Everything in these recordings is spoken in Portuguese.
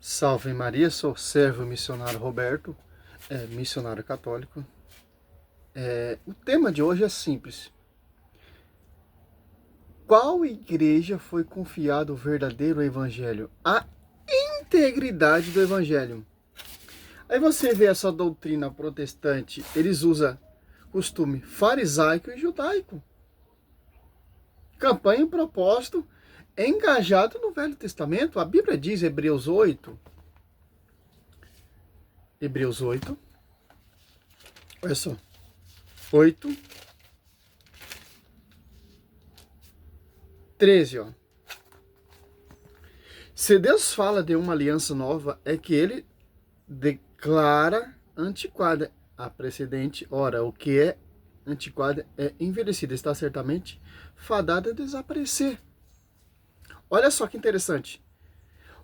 Salve Maria, sou servo missionário Roberto, missionário católico. O tema de hoje é simples. Qual igreja foi confiado o verdadeiro evangelho? A integridade do evangelho. Aí você vê essa doutrina protestante, eles usam costume farisaico e judaico. Campanha e propósito engajado no Velho Testamento. A Bíblia diz, Hebreus 8, olha só, 8, 13, ó. Se Deus fala de uma aliança nova, é que ele declara antiquada a precedente. Ora, o que é antiquada é envelhecida, está certamente fadada a desaparecer. Olha só que interessante.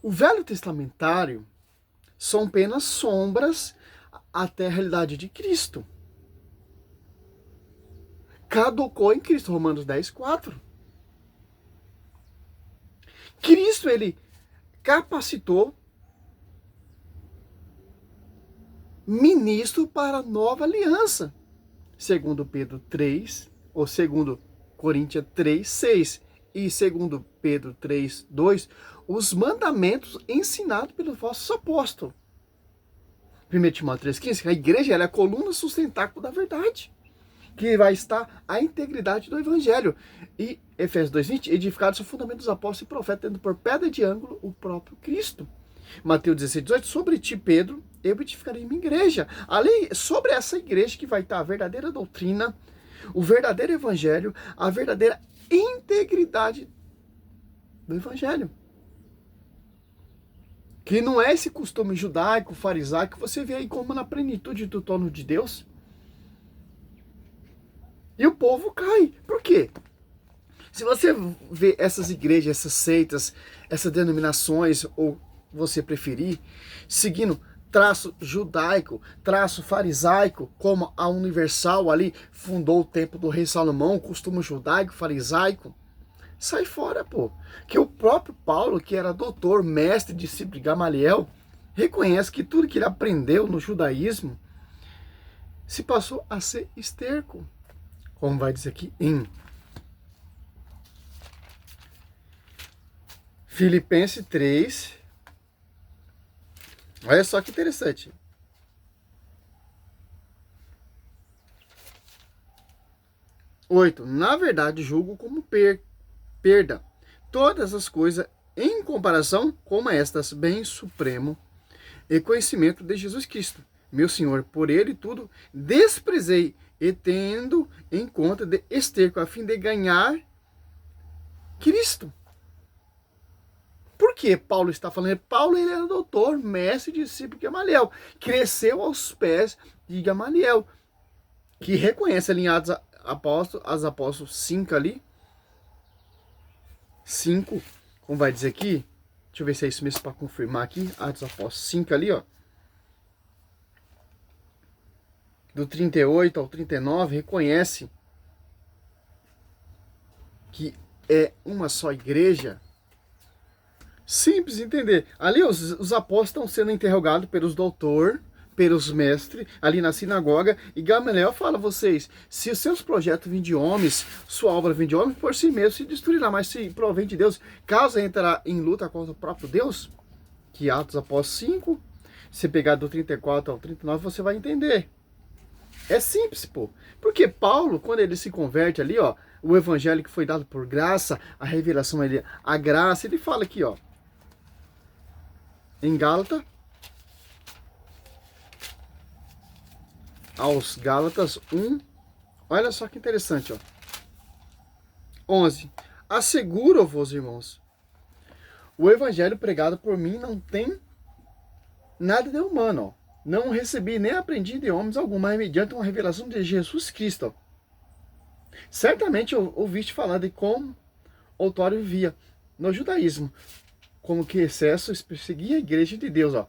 O Velho Testamentário são apenas sombras até a realidade de Cristo. Caducou em Cristo, Romanos 10, 4. Cristo, ele capacitou ministro para a nova aliança. Segundo Pedro 3, ou segundo Coríntios 3, 6. E segundo Pedro 3, 2, os mandamentos ensinados pelos vossos apóstolos. 1 Timóteo 3, 15, a igreja ela é a coluna sustentáculo da verdade, que vai estar a integridade do evangelho. E Efésios 2:20, edificado sobre o fundamento dos apóstolos e profetas, tendo por pedra de ângulo o próprio Cristo. Mateus 16:18, sobre ti, Pedro, eu edificarei minha igreja. Ali, sobre essa igreja que vai estar a verdadeira doutrina, o verdadeiro evangelho, a verdadeira integridade do evangelho. Que não é esse costume judaico, farisaico, que você vê aí como na plenitude do trono de Deus. E o povo cai. Por quê? Se você vê essas igrejas, essas seitas, essas denominações, ou você preferir, seguindo traço judaico, traço farisaico, como a Universal ali fundou o templo do rei Salomão, costume judaico, farisaico, sai fora, pô. Que o próprio Paulo, que era doutor, mestre, discípulo de Gamaliel, reconhece que tudo que ele aprendeu no judaísmo se passou a ser esterco. Como vai dizer aqui em Filipenses 3. Olha só que interessante. Oito. Na verdade, julgo como perda todas as coisas em comparação com estas, bem supremo e conhecimento de Jesus Cristo, meu Senhor. Por ele tudo desprezei, e tendo em conta de esterco, a fim de ganhar Cristo. Por que Paulo está falando? Paulo ele era doutor, mestre, discípulo de Gamaliel. Cresceu aos pés de Gamaliel, que reconhece ali em Atos Apóstolos 5 ali. 5, como vai dizer aqui? Deixa eu ver se é isso mesmo para confirmar aqui. Atos Apóstolos 5 ali, ó. Do 38 ao 39, reconhece que é uma só igreja. Simples de entender. Ali os apóstolos estão sendo interrogados pelos doutores, pelos mestres, ali na sinagoga, e Gamaliel fala a vocês, se os seus projetos vêm de homens, sua obra vem de homens, por si mesmo se destruirá, mas se provém de Deus, caso entrar em luta contra o próprio Deus, que Atos após 5, se pegar do 34 ao 39, você vai entender. É simples, pô. Porque Paulo, quando ele se converte ali, ó, o evangelho que foi dado por graça, a revelação, a graça, ele fala aqui, ó, em Gálatas, aos Gálatas 1, olha só que interessante, ó. 11. Asseguro-vos, irmãos, o evangelho pregado por mim não tem nada de humano, ó. Não recebi nem aprendi de homens algum, mas mediante uma revelação de Jesus Cristo, ó. Certamente eu ouviste falar de como outrora vivia no judaísmo, como que excesso perseguia a igreja de Deus, ó.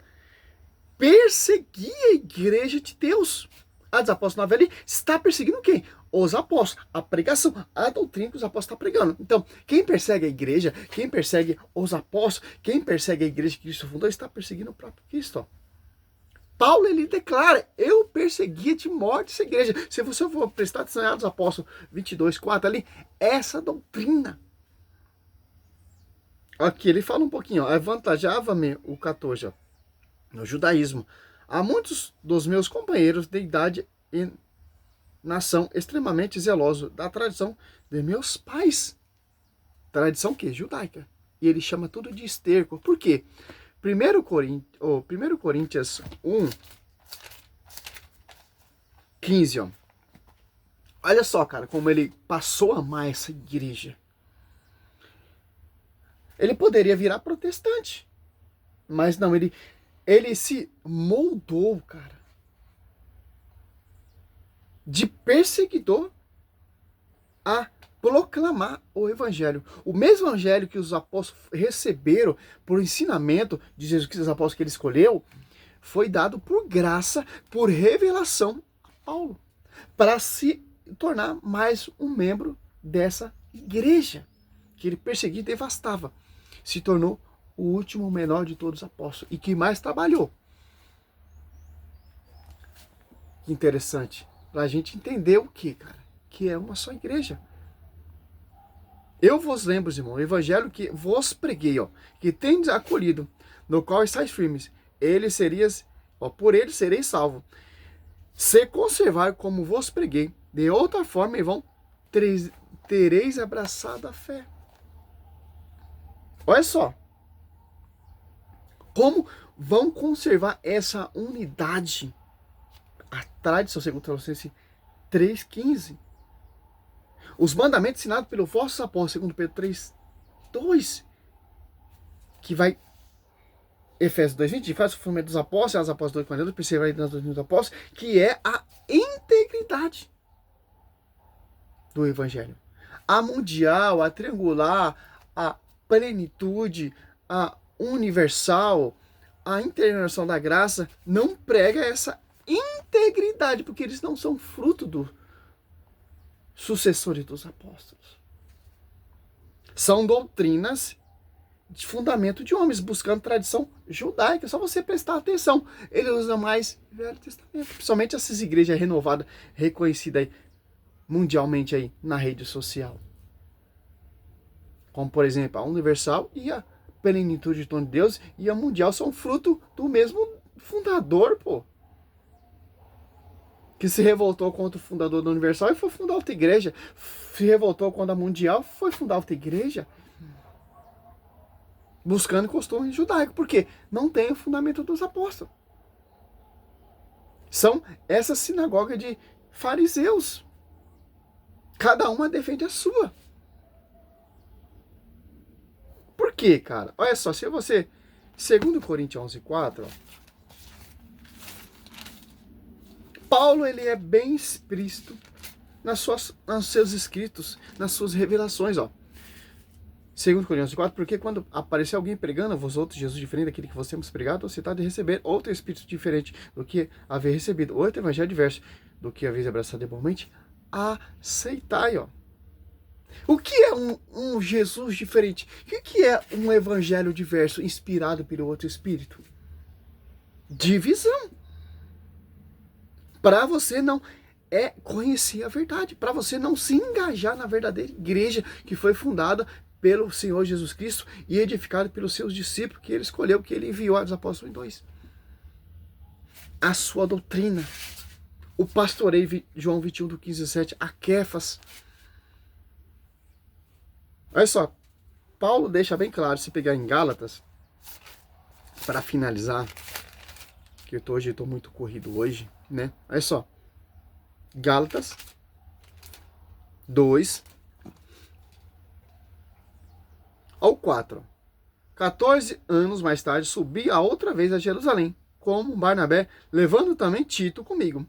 Perseguia a igreja de Deus. Atos dos Apóstolos 9 ali está perseguindo quem? Os apóstolos, a pregação, a doutrina que os apóstolos estão pregando. Então, quem persegue a igreja, quem persegue os apóstolos, quem persegue a igreja que Cristo fundou, está perseguindo o próprio Cristo. Ó. Paulo, ele declara, eu perseguia de morte essa igreja. Se você for prestar atenção em Atos dos Apóstolos 22:4 ali, essa doutrina. Aqui ele fala um pouquinho, avantajava-me o 14, ó, no judaísmo. Há muitos dos meus companheiros de idade e nação extremamente zelosos da tradição de meus pais. Tradição que? Judaica. E ele chama tudo de esterco. Por quê? 1 Coríntios 1:15, ó. Olha só, cara, como ele passou a amar essa igreja. Ele poderia virar protestante. Mas não, ele se moldou, cara, de perseguidor a proclamar o evangelho. O mesmo evangelho que os apóstolos receberam por ensinamento de Jesus Cristo, os apóstolos que ele escolheu, foi dado por graça, por revelação a Paulo, para se tornar mais um membro dessa igreja que ele perseguia e devastava. Se tornou o último menor de todos os apóstolos e que mais trabalhou. Que interessante. Para a gente entender o que, cara? Que é uma só igreja. Eu vos lembro, irmão, o evangelho que vos preguei, ó, que tendes acolhido, no qual estáis firmes, por ele sereis salvo. Se conservar como vos preguei, de outra forma, irmão, tereis abraçado a fé. Olha só. Como vão conservar essa unidade? A tradição, segundo Colossenses 3:15. Os mandamentos ensinados pelo vosso apóstolo, segundo Pedro 3:2. Que vai... Efésios 2:20, faz o fundamento dos apóstolos, as apóstolos 2:42, perseverai nas doutrinas dos apóstolos, que é a integridade do evangelho. A mundial, a triangular, a plenitude, a universal, a internação da graça, não prega essa integridade, porque eles não são fruto dos sucessores dos apóstolos. São doutrinas de fundamento de homens, buscando tradição judaica. É só você prestar atenção. Ele usa mais Velho Testamento, principalmente essas igrejas renovadas, reconhecidas aí, mundialmente aí, na rede social. Como, por exemplo, a Universal e a Plenitude de Deus e a Mundial são fruto do mesmo fundador, pô. Que se revoltou contra o fundador da Universal e foi fundar outra igreja. Se revoltou contra a Mundial, foi fundar outra igreja. Buscando costume judaico. Porque não tem o fundamento dos apóstolos. São essa sinagoga de fariseus. Cada uma defende a sua. Por quê, cara? Olha só, se você... 2 Coríntios 11:4, Paulo, ele é bem explícito nos seus escritos, nas suas revelações, ó. 2 Coríntios 4, porque quando aparecer alguém pregando a vós outros Jesus diferente daquele que vós temos pregado, você está de receber outro espírito diferente do que haver recebido, outro evangelho diverso do que haver abraçado igualmente, aceitai, ó. O que é um Jesus diferente? O que é um evangelho diverso, inspirado pelo outro espírito? Divisão. Para você não conhecer a verdade, para você não se engajar na verdadeira igreja que foi fundada pelo Senhor Jesus Cristo e edificada pelos seus discípulos que ele escolheu, que ele enviou aos apóstolos 2. A sua doutrina, o pastoreio, João 21:15-17, a Quefas. Olha só, Paulo deixa bem claro, se pegar em Gálatas, para finalizar, que eu estou muito corrido hoje, né? Olha só, Gálatas 2 ao 4. 14 anos mais tarde, subi a outra vez a Jerusalém, como Barnabé, levando também Tito comigo.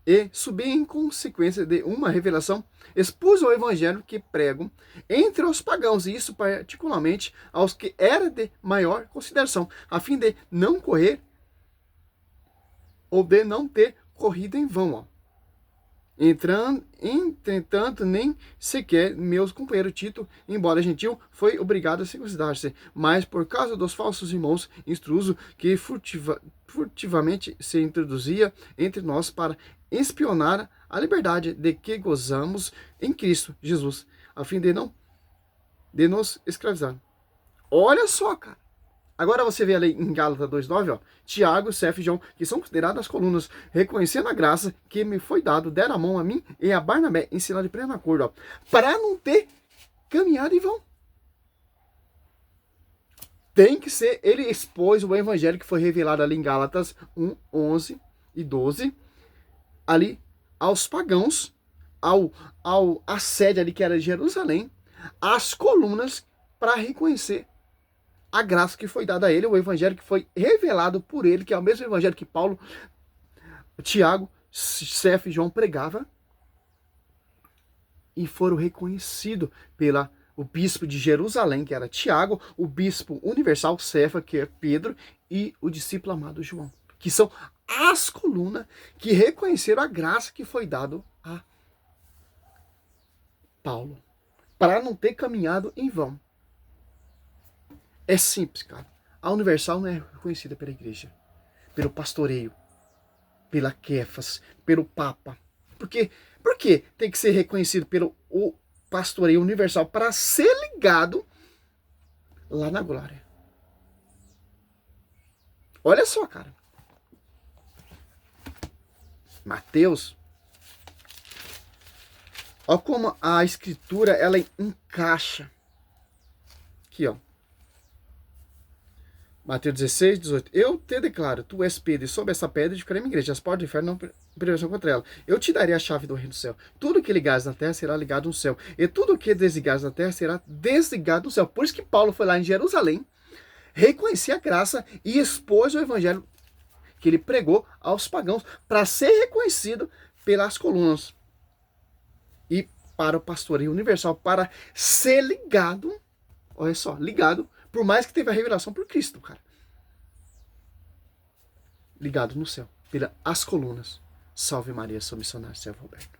E subi em consequência de uma revelação, expus o evangelho que prego entre os pagãos, e isso particularmente aos que era de maior consideração, a fim de não correr ou de não ter corrido em vão. Ó. Entretanto, nem sequer meu companheiro Tito, embora gentil, foi obrigado a circuncidar-se, mas por causa dos falsos irmãos intrusos que furtivamente se introduzia entre nós para espionar a liberdade de que gozamos em Cristo Jesus, a fim de nos escravizar. Olha só, cara. Agora você vê ali em Gálatas 2,9, ó, Tiago, Cefo e João, que são considerados as colunas, reconhecendo a graça que me foi dado, deram a mão a mim e a Barnabé, em sinal de pleno acordo, ó, para não ter caminhado em vão. Tem que ser, ele expôs o evangelho que foi revelado ali em Gálatas 1, 11 e 12, ali aos pagãos, à sede ali que era de Jerusalém, as colunas para reconhecer a graça que foi dada a ele, o evangelho que foi revelado por ele, que é o mesmo evangelho que Paulo, Tiago, Cefo e João pregava, e foram reconhecidos pela o bispo de Jerusalém, que era Tiago, o bispo universal, Cefa, que é Pedro, e o discípulo amado João, que são as colunas que reconheceram a graça que foi dada a Paulo, para não ter caminhado em vão. É simples, cara. A Universal não é reconhecida pela igreja, pelo pastoreio, pela Quefas, pelo Papa. Por quê? Porque tem que ser reconhecido pelo pastoreio universal para ser ligado lá na glória. Olha só, cara. Mateus. Olha como a escritura ela encaixa. Aqui, ó. Mateus 16, 18. Eu te declaro, tu és Pedro, e sob essa pedra edificarei minha igreja. As portas do inferno não prevalecerão contra ela. Eu te darei a chave do reino do céu. Tudo que ligares na terra será ligado no céu. E tudo que desligares na terra será desligado no céu. Por isso que Paulo foi lá em Jerusalém, reconhecer a graça e expôs o evangelho que ele pregou aos pagãos para ser reconhecido pelas colunas. E para o pastoreio universal, para ser ligado, olha só, ligado, por mais que teve a revelação por Cristo, cara. Ligado no céu, pelas colunas. Salve Maria, sou missionário, servo Roberto.